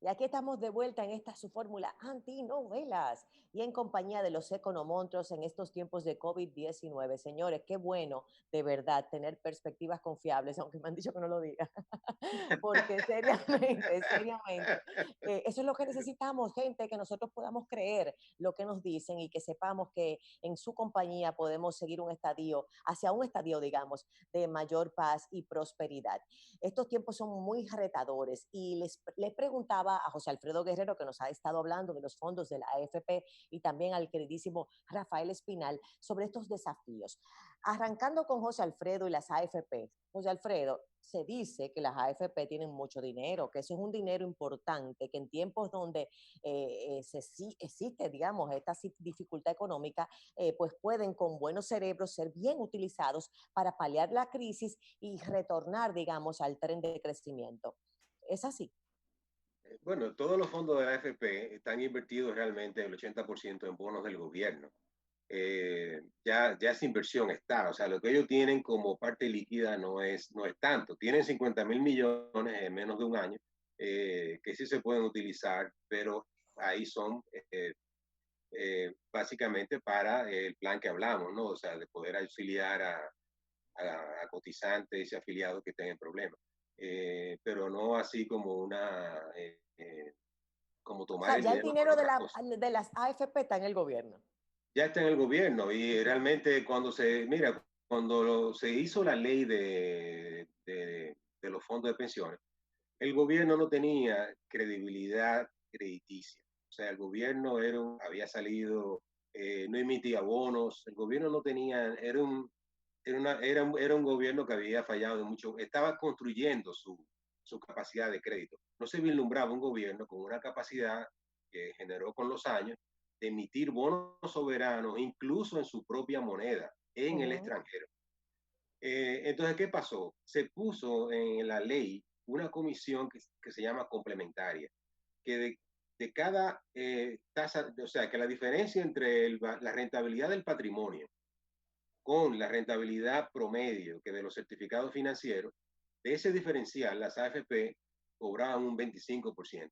Y aquí estamos de vuelta en esta su fórmula antinovelas y en compañía de los economontros en estos tiempos de COVID-19. Señores, qué bueno de verdad tener perspectivas confiables, aunque me han dicho que no lo diga, porque seriamente, seriamente, eso es lo que necesitamos, gente, que nosotros podamos creer lo que nos dicen y que sepamos que en su compañía podemos seguir un estadio, hacia un estadio, digamos, de mayor paz y prosperidad. Estos tiempos son muy retadores y les preguntaba a José Alfredo Guerrero, que nos ha estado hablando de los fondos de la AFP, y también al queridísimo Rafael Espinal sobre estos desafíos. Arrancando con José Alfredo y las AFP. José Alfredo, se dice que las AFP tienen mucho dinero, que eso es un dinero importante, que en tiempos donde existe, digamos, esta dificultad económica, pues pueden con buenos cerebros ser bien utilizados para paliar la crisis y retornar, digamos, al tren de crecimiento. ¿Es así? Bueno, todos los fondos de la AFP están invertidos realmente el 80% en bonos del gobierno. Ya esa inversión está, o sea, lo que ellos tienen como parte líquida no es tanto. Tienen 50.000 millones en menos de un año que sí se pueden utilizar, pero ahí son básicamente para el plan que hablamos, ¿no? O sea, de poder auxiliar a cotizantes y afiliados que tengan problemas. Pero no así como como O tomar sea, el ya el dinero para dinero otras cosas. de las AFP está en el gobierno. Ya está en el gobierno y realmente cuando se hizo la ley de los fondos de pensiones, el gobierno no tenía credibilidad crediticia. O sea, el gobierno había salido, no emitía bonos, el gobierno no tenía, era un gobierno que había fallado mucho, estaba construyendo su capacidad de crédito. No se vislumbraba un gobierno con una capacidad que generó con los años de emitir bonos soberanos, incluso en su propia moneda, en el Ujú. extranjero. Entonces, ¿qué pasó? Se puso en la ley una comisión que se llama complementaria, que de cada tasa, o sea, que la diferencia entre la rentabilidad del patrimonio con la rentabilidad promedio que de los certificados financieros, de ese diferencial las AFP cobraban un 25%.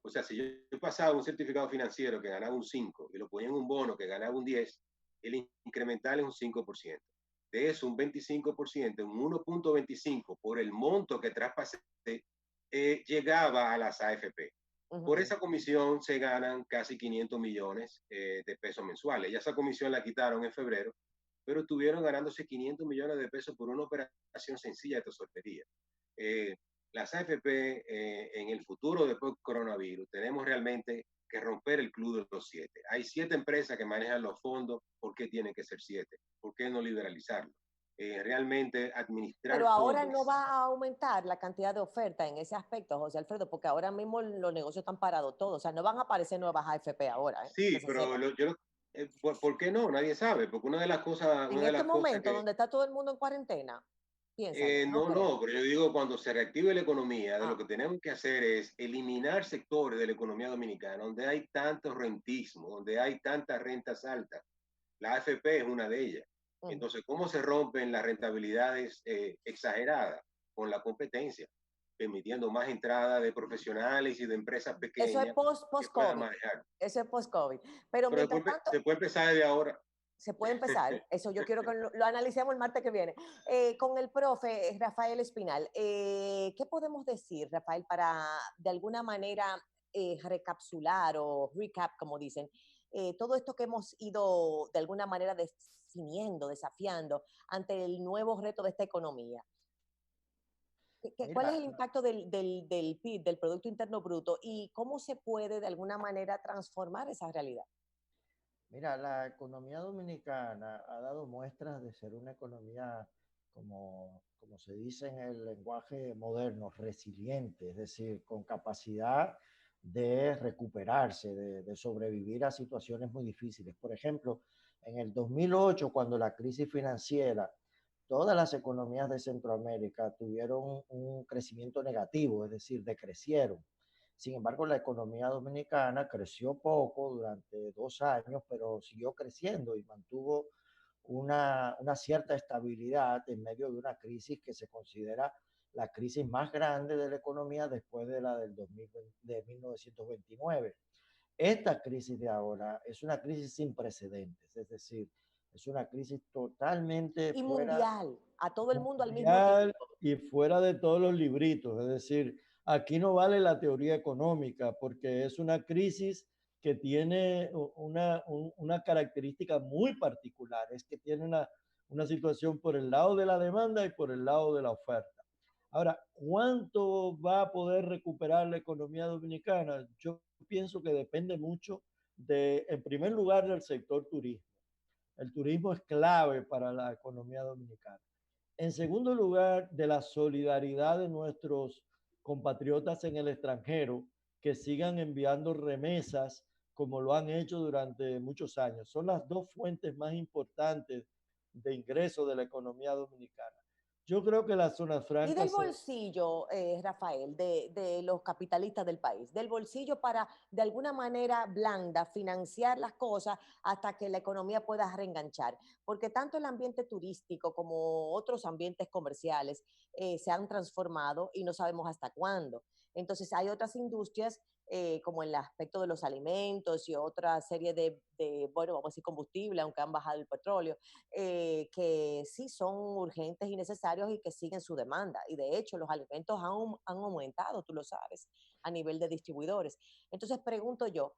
O sea, si yo pasaba un certificado financiero que ganaba un 5 y lo ponía en un bono que ganaba un 10, el incremental es un 5%. De eso, un 25%, un 1.25 por el monto que traspasé, llegaba a las AFP. Por Ujú. esa comisión se ganan casi 500 millones de pesos mensuales. Ya esa comisión la quitaron en febrero, pero estuvieron ganándose 500 millones de pesos por una operación sencilla de tesorería. Eh, las AFP en el futuro después del coronavirus tenemos realmente que romper el club de los 7. Hay 7 empresas que manejan los fondos. ¿Por qué tienen que ser 7? ¿Por qué no liberalizarlo? Realmente Pero administrar ahora no fondos. va a aumentar la cantidad de oferta en ese aspecto, José Alfredo, porque ahora mismo los negocios están parados todos. O sea, no van a aparecer nuevas AFP ahora, que Sí, se pero sepa. ¿por qué no? Nadie sabe, porque En una de este las cosas momento, donde está todo el mundo en cuarentena, piénsalo, no no, creo. no, pero yo digo cuando se reactive la economía, de lo que Ah, tenemos que hacer es eliminar sectores de la economía dominicana donde hay tanto rentismo, donde hay tantas rentas altas. La AFP es una de ellas. ujú. Entonces, ¿cómo se rompen las rentabilidades exageradas? Con la competencia, permitiendo más entrada de profesionales y de empresas Eso es pequeñas que puedan post-COVID. manejar. Eso es post-COVID. Pero Pero mientras tanto, se puede empezar desde ahora. se puede empezar. Eso yo quiero que lo analicemos el martes que viene. Con el profe Rafael Espinal, ¿qué podemos decir, Rafael, para de alguna manera recapsular o recap, como dicen, todo esto que hemos ido de alguna manera definiendo, desafiando ante el nuevo reto de esta economía? ¿Cuál es Mira, el impacto del PIB, del Producto Interno Bruto, y cómo se puede de alguna manera transformar esa realidad? mira, la economía dominicana ha dado muestras de ser una economía, como se dice en el lenguaje moderno, resiliente, es decir, con capacidad de recuperarse, de sobrevivir a situaciones muy difíciles. Por ejemplo, en el 2008, cuando la crisis financiera, todas las economías de Centroamérica tuvieron un crecimiento negativo, es decir, decrecieron. Sin embargo, la economía dominicana creció poco durante 2 años, pero siguió creciendo y mantuvo una cierta estabilidad en medio de una crisis que se considera la crisis más grande de la economía después de la del 2020, de 1929. Esta crisis de ahora es una crisis sin precedentes, es decir, es una crisis totalmente Y fuera mundial, a todo el mundo al mismo mundial tiempo. y fuera de todos los libritos. Es decir, aquí no vale la teoría económica porque es una crisis que tiene una característica muy particular, es que tiene una situación por el lado de la demanda y por el lado de la oferta. Ahora, ¿cuánto va a poder recuperar la economía dominicana? Yo pienso que depende mucho en primer lugar, del sector turismo. El turismo es clave para la economía dominicana. En segundo lugar, de la solidaridad de nuestros compatriotas en el extranjero que sigan enviando remesas como lo han hecho durante muchos años. Son las dos fuentes más importantes de ingreso de la economía dominicana. Yo creo que las zonas Y del francas bolsillo, Rafael, de los capitalistas del país, del bolsillo para de alguna manera blanda financiar las cosas hasta que la economía pueda reenganchar. Porque tanto el ambiente turístico como otros ambientes comerciales se han transformado y no sabemos hasta cuándo. Entonces hay otras industrias como en el aspecto de los alimentos y otra serie bueno, vamos a decir combustible, aunque han bajado el petróleo, que sí son urgentes y necesarios y que siguen su demanda. Y de hecho, los alimentos han aumentado, tú lo sabes, a nivel de distribuidores. Entonces, pregunto yo,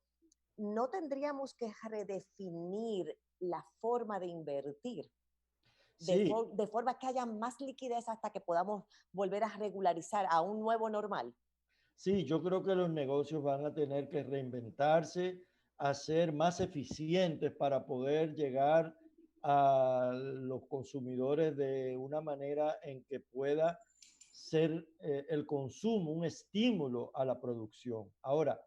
¿no tendríamos que redefinir la forma de invertir? sí, De forma que haya más liquidez hasta que podamos volver a regularizar a un nuevo normal. sí, yo creo que los negocios van a tener que reinventarse, a ser más eficientes para poder llegar a los consumidores de una manera en que pueda ser el consumo un estímulo a la producción. Ahora,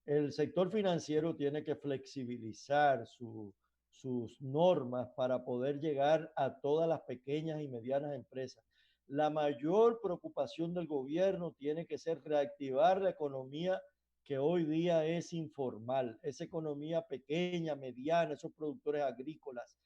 el sector financiero tiene que flexibilizar sus normas para poder llegar a todas las pequeñas y medianas empresas. La mayor preocupación del gobierno tiene que ser reactivar la economía que hoy día es informal, esa economía pequeña, mediana, esos productores agrícolas,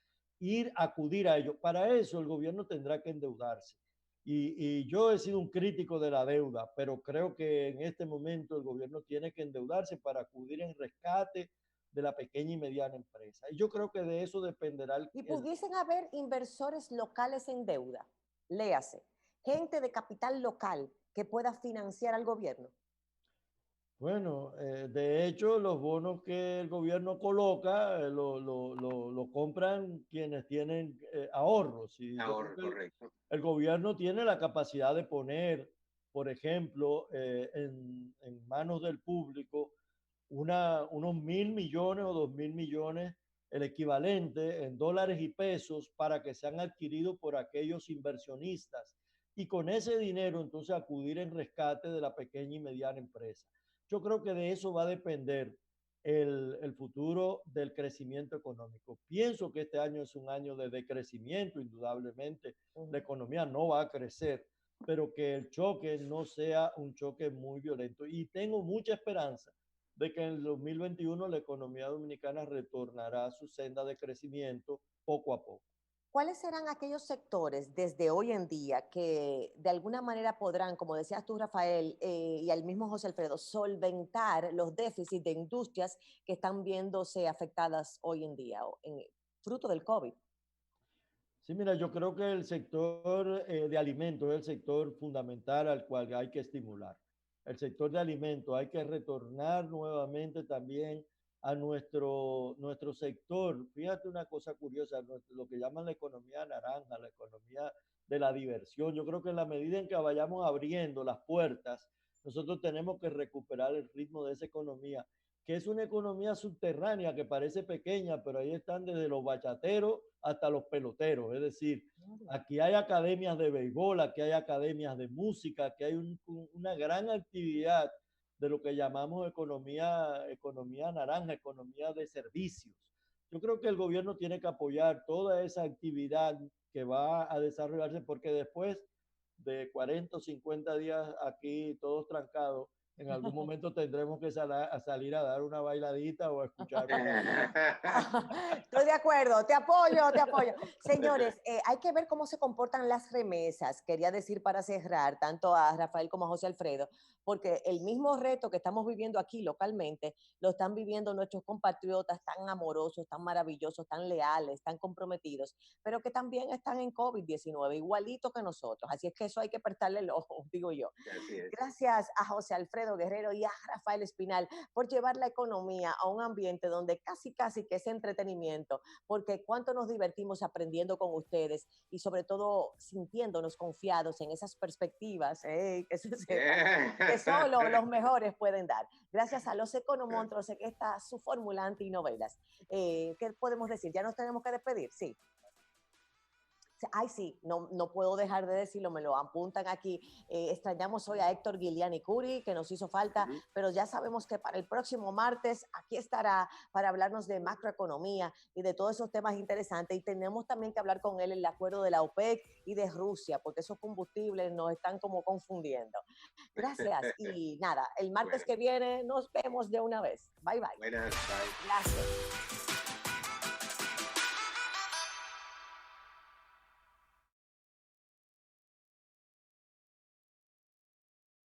acudir a ellos. Para eso el gobierno tendrá que endeudarse. Yo he sido un crítico de la deuda, pero creo que en este momento el gobierno tiene que endeudarse para acudir en rescate de la pequeña y mediana empresa. Y yo creo que de eso dependerá Y pudiesen haber inversores locales en deuda, léase, gente de capital local que pueda financiar al gobierno. bueno, de hecho, los bonos que el gobierno coloca lo compran quienes tienen ahorros. Y yo creo Ahora, que correcto. el gobierno tiene la capacidad de poner, por ejemplo, en manos del público unos 1.000 millones o 2.000 millones, el equivalente en dólares y pesos para que sean adquiridos por aquellos inversionistas. Y con ese dinero entonces acudir en rescate de la pequeña y mediana empresa. Yo creo que de eso va a depender el futuro del crecimiento económico. Pienso que este año es un año de decrecimiento, indudablemente. La economía no va a crecer, pero que el choque no sea un choque muy violento. Y tengo mucha esperanza de que en el 2021 la economía dominicana retornará a su senda de crecimiento poco a poco. ¿Cuáles serán aquellos sectores desde hoy en día que de alguna manera podrán, como decías tú, Rafael, y al mismo José Alfredo, solventar los déficits de industrias que están viéndose afectadas hoy en día, fruto del COVID? Sí, mira, yo creo que el sector de alimentos es el sector fundamental al cual hay que estimular. El sector de alimentos hay que retornar nuevamente también a nuestro sector. Fíjate una cosa curiosa, lo que llaman la economía naranja, la economía de la diversión. Yo creo que en la medida en que vayamos abriendo las puertas, nosotros tenemos que recuperar el ritmo de esa economía, que es una economía subterránea que parece pequeña, pero ahí están desde los bachateros hasta los peloteros. Es decir, aquí hay academias de béisbol, aquí hay academias de música, aquí hay una gran actividad de lo que llamamos economía naranja, economía de servicios. Yo creo que el gobierno tiene que apoyar toda esa actividad que va a desarrollarse porque después de 40 o 50 días aquí todos trancados, En algún momento tendremos que salir a dar una bailadita o a escuchar. Estoy de acuerdo, te apoyo, te apoyo. Señores, hay que ver cómo se comportan las remesas, quería decir para cerrar, tanto a Rafael como a José Alfredo, porque el mismo reto que estamos viviendo aquí localmente, lo están viviendo nuestros compatriotas tan amorosos, tan maravillosos, tan leales, tan comprometidos, pero que también están en COVID-19, igualito que nosotros. Así es que eso hay que prestarle el ojo, digo yo. Así es. Gracias a José Alfredo Guerrero y a Rafael Espinal por llevar la economía a un ambiente donde casi que es entretenimiento, porque cuánto nos divertimos aprendiendo con ustedes y sobre todo sintiéndonos confiados en esas perspectivas, que se sepa, que solo los mejores pueden dar. Gracias a los economontros, en esta su fórmula antinovelas. ¿Qué podemos decir? ¿Ya nos tenemos que despedir? Sí. Ay, sí, no puedo dejar de decirlo, me lo apuntan aquí. Extrañamos hoy a Héctor Guiliani Curi, que nos hizo falta, pero ya sabemos que para el próximo martes aquí estará para hablarnos de macroeconomía y de todos esos temas interesantes. Y tenemos también que hablar con él el acuerdo de la OPEC y de Rusia, porque esos combustibles nos están como confundiendo. Gracias y nada, el martes que viene nos vemos de una vez. Bye, bye. Buenas, bye. Gracias.